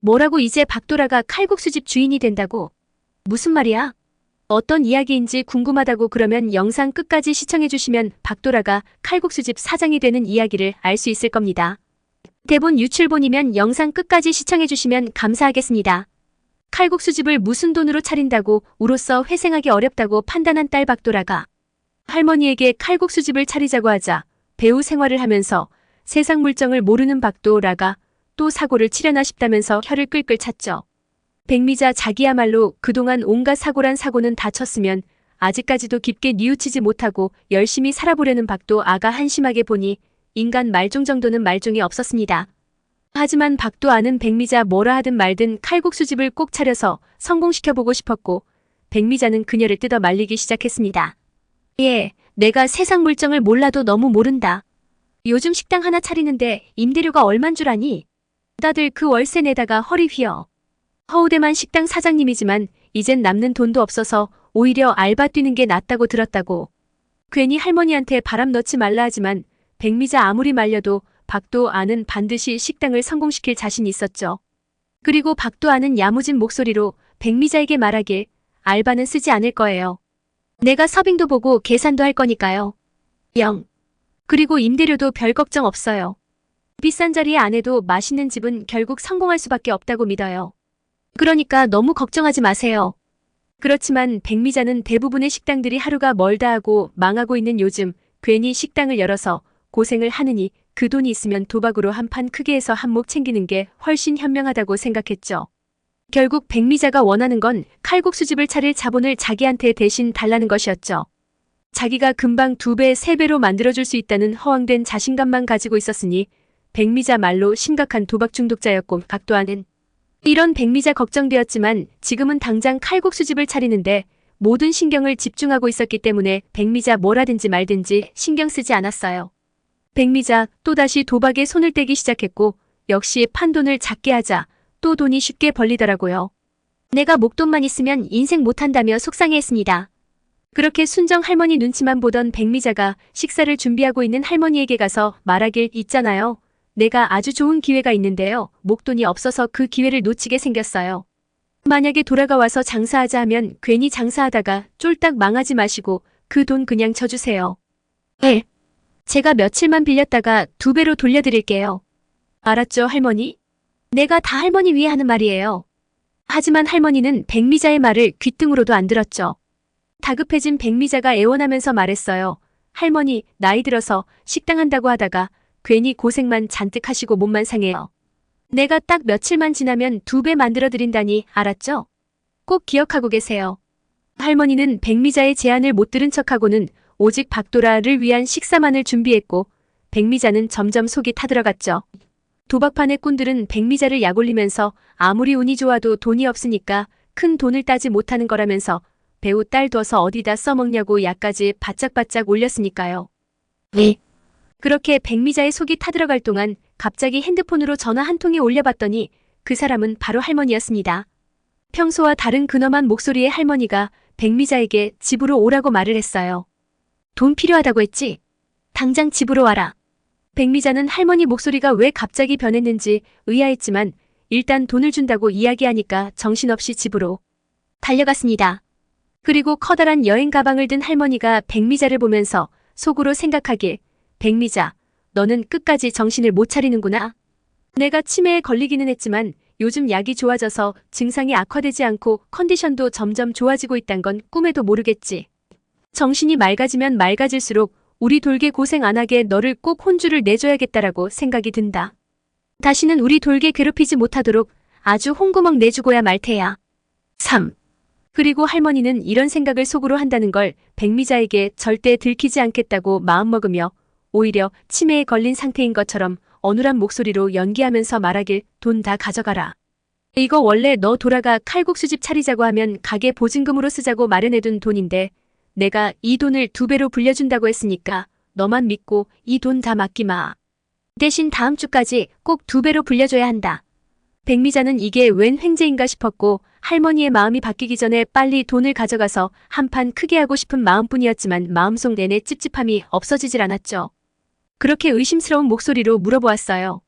뭐라고 이제 박도라가 칼국수집 주인이 된다고? 무슨 말이야? 어떤 이야기인지 궁금하다고 그러면 영상 끝까지 시청해주시면 박도라가 칼국수집 사장이 되는 이야기를 알 수 있을 겁니다. 대본 유출본이면 영상 끝까지 시청해주시면 감사하겠습니다. 칼국수집을 무슨 돈으로 차린다고 우로써 회생하기 어렵다고 판단한 딸 박도라가 할머니에게 칼국수집을 차리자고 하자 배우 생활을 하면서 세상 물정을 모르는 박도라가 또 사고를 치려나 싶다면서 혀를 끌끌 찼죠. 백미자 자기야말로 그동안 온갖 사고란 사고는 다 쳤으면 아직까지도 깊게 뉘우치지 못하고 열심히 살아보려는 박도 아가 한심하게 보니 인간 말종 정도는 말종이 없었습니다. 하지만 박도 아는 백미자 뭐라 하든 말든 칼국수집을 꼭 차려서 성공시켜보고 싶었고 백미자는 그녀를 뜯어 말리기 시작했습니다. 예, 내가 세상 물정을 몰라도 너무 모른다. 요즘 식당 하나 차리는데 임대료가 얼만 줄 아니? 다들 그 월세 내다가 허리 휘어. 허우대만 식당 사장님이지만 이젠 남는 돈도 없어서 오히려 알바 뛰는 게 낫다고 들었다고. 괜히 할머니한테 바람 넣지 말라 하지만 백미자 아무리 말려도 박도 아는 반드시 식당을 성공시킬 자신이 있었죠. 그리고 박도 아는 야무진 목소리로 백미자에게 말하길 알바는 쓰지 않을 거예요. 내가 서빙도 보고 계산도 할 거니까요. 그리고 임대료도 별 걱정 없어요. 비싼 자리에 안 해도 맛있는 집은 결국 성공할 수밖에 없다고 믿어요. 그러니까 너무 걱정하지 마세요. 그렇지만 백미자는 대부분의 식당들이 하루가 멀다 하고 망하고 있는 요즘 괜히 식당을 열어서 고생을 하느니 그 돈이 있으면 도박으로 한 판 크게 해서 한몫 챙기는 게 훨씬 현명하다고 생각했죠. 결국 백미자가 원하는 건 칼국수집을 차릴 자본을 자기한테 대신 달라는 것이었죠. 자기가 금방 2배, 3배로 만들어줄 수 있다는 허황된 자신감만 가지고 있었으니 백미자 말로 심각한 도박 중독자였고 박도아는 이런 백미자 걱정되었지만 지금은 당장 칼국수집을 차리는데 모든 신경을 집중하고 있었기 때문에 백미자 뭐라든지 말든지 신경 쓰지 않았어요. 백미자 또다시 도박에 손을 떼기 시작했고 역시 판돈을 작게 하자 또 돈이 쉽게 벌리더라고요. 내가 목돈만 있으면 인생 못한다며 속상해했습니다. 그렇게 순정 할머니 눈치만 보던 백미자가 식사를 준비하고 있는 할머니에게 가서 말하길 있잖아요. 내가 아주 좋은 기회가 있는데요. 목돈이 없어서 그 기회를 놓치게 생겼어요. 만약에 돌아가 와서 장사하자 하면 괜히 장사하다가 쫄딱 망하지 마시고 그 돈 그냥 쳐주세요. 네. 제가 며칠만 빌렸다가 2배로 돌려드릴게요. 알았죠, 할머니? 내가 다 할머니 위해 하는 말이에요. 하지만 할머니는 백미자의 말을 귓등으로도 안 들었죠. 다급해진 백미자가 애원하면서 말했어요. 할머니, 나이 들어서 식당 한다고 하다가 괜히 고생만 잔뜩 하시고 몸만 상해요. 내가 딱 며칠만 지나면 2배 만들어드린다니 알았죠? 꼭 기억하고 계세요. 할머니는 백미자의 제안을 못 들은 척하고는 오직 박도라를 위한 식사만을 준비했고 백미자는 점점 속이 타들어갔죠. 도박판의 꾼들은 백미자를 약올리면서 아무리 운이 좋아도 돈이 없으니까 큰 돈을 따지 못하는 거라면서 배우 딸 둬서 어디다 써먹냐고 약까지 바짝바짝 올렸으니까요. 네. 그렇게 백미자의 속이 타들어갈 동안 갑자기 핸드폰으로 전화 한 통이 올려봤더니 그 사람은 바로 할머니였습니다. 평소와 다른 근엄한 목소리의 할머니가 백미자에게 집으로 오라고 말을 했어요. 돈 필요하다고 했지? 당장 집으로 와라. 백미자는 할머니 목소리가 왜 갑자기 변했는지 의아했지만 일단 돈을 준다고 이야기하니까 정신없이 집으로 달려갔습니다. 그리고 커다란 여행 가방을 든 할머니가 백미자를 보면서 속으로 생각하길 백미자, 너는 끝까지 정신을 못 차리는구나. 내가 치매에 걸리기는 했지만 요즘 약이 좋아져서 증상이 악화되지 않고 컨디션도 점점 좋아지고 있단 건 꿈에도 모르겠지. 정신이 맑아지면 맑아질수록 우리 돌게 고생 안 하게 너를 꼭 혼주를 내줘야겠다라고 생각이 든다. 다시는 우리 돌게 괴롭히지 못하도록 아주 홍구멍 내주고야 말 테야. 3. 그리고 할머니는 이런 생각을 속으로 한다는 걸 백미자에게 절대 들키지 않겠다고 마음먹으며 오히려 치매에 걸린 상태인 것처럼 어눌한 목소리로 연기하면서 말하길 돈 다 가져가라. 이거 원래 너 돌아가 칼국수집 차리자고 하면 가게 보증금으로 쓰자고 마련해둔 돈인데 내가 이 돈을 2배로 불려준다고 했으니까 너만 믿고 이 돈 다 맡기마. 대신 다음 주까지 꼭 2배로 불려줘야 한다. 백미자는 이게 웬 횡재인가 싶었고 할머니의 마음이 바뀌기 전에 빨리 돈을 가져가서 한판 크게 하고 싶은 마음뿐이었지만 마음속 내내 찝찝함이 없어지질 않았죠. 그렇게 의심스러운 목소리로 물어보았어요.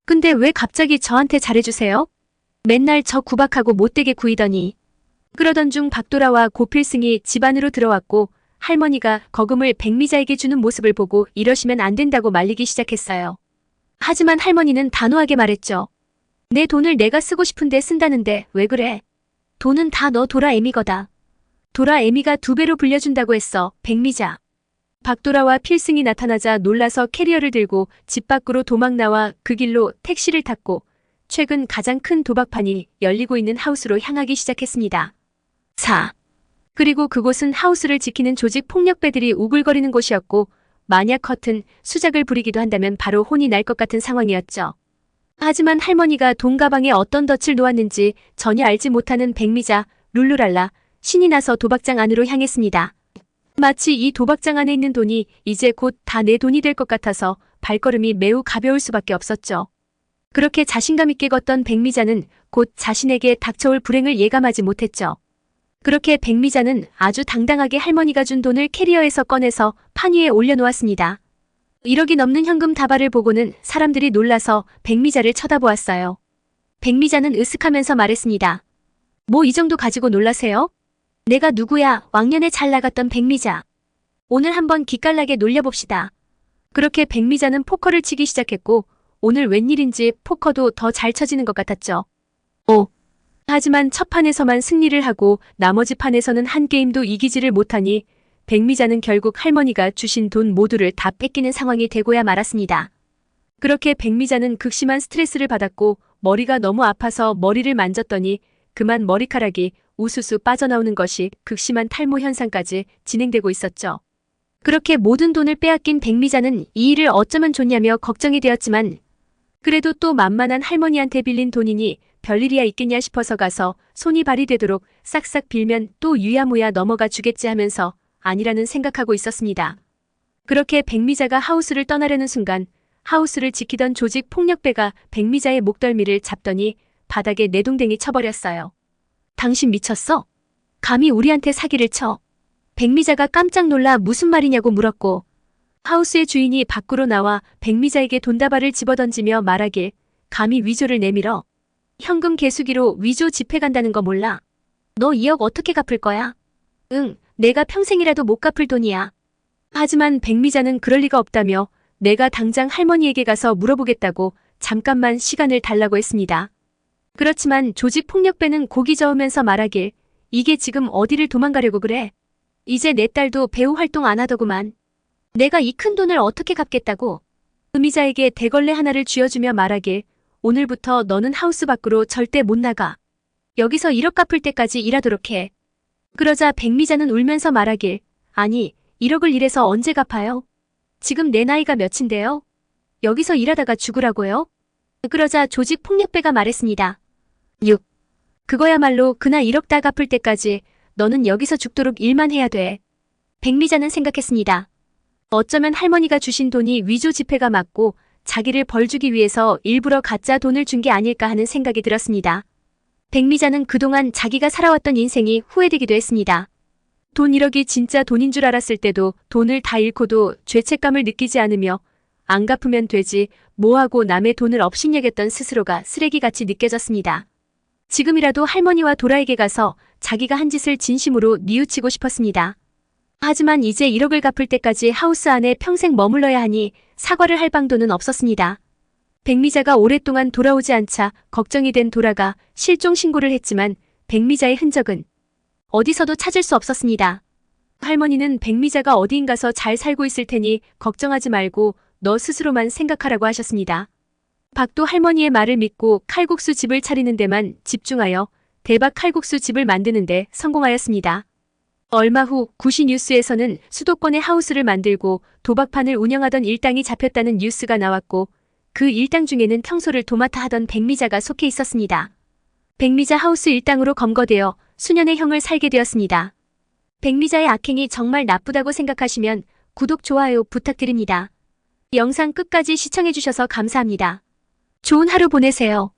근데 왜 갑자기 저한테 잘해주세요? 맨날 저 구박하고 못되게 구이더니. 그러던 중 박도라와 고필승이 집 안으로 들어왔고 할머니가 거금을 백미자에게 주는 모습을 보고 이러시면 안 된다고 말리기 시작했어요. 하지만 할머니는 단호하게 말했죠. 내 돈을 내가 쓰고 싶은데 쓴다는데 왜 그래? 돈은 다 너 도라 애미거다. 도라 애미가 2배로 불려준다고 했어, 백미자. 박도라와 필승이 나타나자 놀라서 캐리어를 들고 집 밖으로 도망 나와 그 길로 택시를 탔고 최근 가장 큰 도박판이 열리고 있는 하우스로 향하기 시작했습니다. 4. 그리고 그곳은 하우스를 지키는 조직 폭력배들이 우글거리는 곳이었고 만약 커튼 수작을 부리기도 한다면 바로 혼이 날 것 같은 상황이었죠. 하지만 할머니가 돈 가방에 어떤 덫을 놓았는지 전혀 알지 못하는 백미자, 룰루랄라, 신이 나서 도박장 안으로 향했습니다. 마치 이 도박장 안에 있는 돈이 이제 곧 다 내 돈이 될 것 같아서 발걸음이 매우 가벼울 수밖에 없었죠. 그렇게 자신감 있게 걷던 백미자는 곧 자신에게 닥쳐올 불행을 예감하지 못했죠. 그렇게 백미자는 아주 당당하게 할머니가 준 돈을 캐리어에서 꺼내서 판 위에 올려놓았습니다. 1억이 넘는 현금 다발을 보고는 사람들이 놀라서 백미자를 쳐다보았어요. 백미자는 으쓱하면서 말했습니다. 뭐 이 정도 가지고 놀라세요? 내가 누구야? 왕년에 잘 나갔던 백미자. 오늘 한번 기깔나게 놀려봅시다. 그렇게 백미자는 포커를 치기 시작했고 오늘 웬일인지 포커도 더 잘 쳐지는 것 같았죠. 하지만 첫 판에서만 승리를 하고 나머지 판에서는 한 게임도 이기지를 못하니 백미자는 결국 할머니가 주신 돈 모두를 다 뺏기는 상황이 되고야 말았습니다. 그렇게 백미자는 극심한 스트레스를 받았고 머리가 너무 아파서 머리를 만졌더니 그만 머리카락이 우수수 빠져나오는 것이 극심한 탈모 현상까지 진행되고 있었죠. 그렇게 모든 돈을 빼앗긴 백미자는 이 일을 어쩌면 좋냐며 걱정이 되었지만 그래도 또 만만한 할머니한테 빌린 돈이니 별일이야 있겠냐 싶어서 가서 손이 발이 되도록 싹싹 빌면 또 유야무야 넘어가 주겠지 하면서 아니라는 생각하고 있었습니다. 그렇게 백미자가 하우스를 떠나려는 순간 하우스를 지키던 조직 폭력배가 백미자의 목덜미를 잡더니 바닥에 내동댕이 쳐버렸어요. 당신 미쳤어? 감히 우리한테 사기를 쳐? 백미자가 깜짝 놀라 무슨 말이냐고 물었고 하우스의 주인이 밖으로 나와 백미자에게 돈다발을 집어던지며 말하길 감히 위조를 내밀어. 현금 개수기로 위조 집회 간다는 거 몰라? 너 2억 어떻게 갚을 거야? 응, 내가 평생이라도 못 갚을 돈이야. 하지만 백미자는 그럴 리가 없다며 내가 당장 할머니에게 가서 물어보겠다고 잠깐만 시간을 달라고 했습니다. 그렇지만 조직 폭력배는 고기 저으면서 말하길 이게 지금 어디를 도망가려고 그래? 이제 내 딸도 배우 활동 안 하더구만. 내가 이 큰 돈을 어떻게 갚겠다고? 의미자에게 대걸레 하나를 쥐어주며 말하길 오늘부터 너는 하우스 밖으로 절대 못 나가. 여기서 1억 갚을 때까지 일하도록 해. 그러자 백미자는 울면서 말하길 아니 1억을 일해서 언제 갚아요? 지금 내 나이가 몇인데요? 여기서 일하다가 죽으라고요? 그러자 조직 폭력배가 말했습니다. 6. 그거야말로 그날 1억 다 갚을 때까지 너는 여기서 죽도록 일만 해야 돼. 백미자는 생각했습니다. 어쩌면 할머니가 주신 돈이 위조 지폐가 맞고 자기를 벌주기 위해서 일부러 가짜 돈을 준 게 아닐까 하는 생각이 들었습니다. 백미자는 그동안 자기가 살아왔던 인생이 후회되기도 했습니다. 돈 1억이 진짜 돈인 줄 알았을 때도 돈을 다 잃고도 죄책감을 느끼지 않으며 안 갚으면 되지 뭐하고 남의 돈을 업신여겼던 스스로가 쓰레기같이 느껴졌습니다. 지금이라도 할머니와 도라에게 가서 자기가 한 짓을 진심으로 뉘우치고 싶었습니다. 하지만 이제 1억을 갚을 때까지 하우스 안에 평생 머물러야 하니 사과를 할 방도는 없었습니다. 백미자가 오랫동안 돌아오지 않자 걱정이 된 도라가 실종 신고를 했지만 백미자의 흔적은 어디서도 찾을 수 없었습니다. 할머니는 백미자가 어디인가서 잘 살고 있을 테니 걱정하지 말고 너 스스로만 생각하라고 하셨습니다. 박도 할머니의 말을 믿고 칼국수 집을 차리는 데만 집중하여 대박 칼국수 집을 만드는 데 성공하였습니다. 얼마 후 구시 뉴스에서는 수도권에 하우스를 만들고 도박판을 운영하던 일당이 잡혔다는 뉴스가 나왔고 그 일당 중에는 평소를 도맡아 하던 백미자가 속해 있었습니다. 백미자 하우스 일당으로 검거되어 수년의 형을 살게 되었습니다. 백미자의 악행이 정말 나쁘다고 생각하시면 구독, 좋아요 부탁드립니다. 영상 끝까지 시청해주셔서 감사합니다. 좋은 하루 보내세요.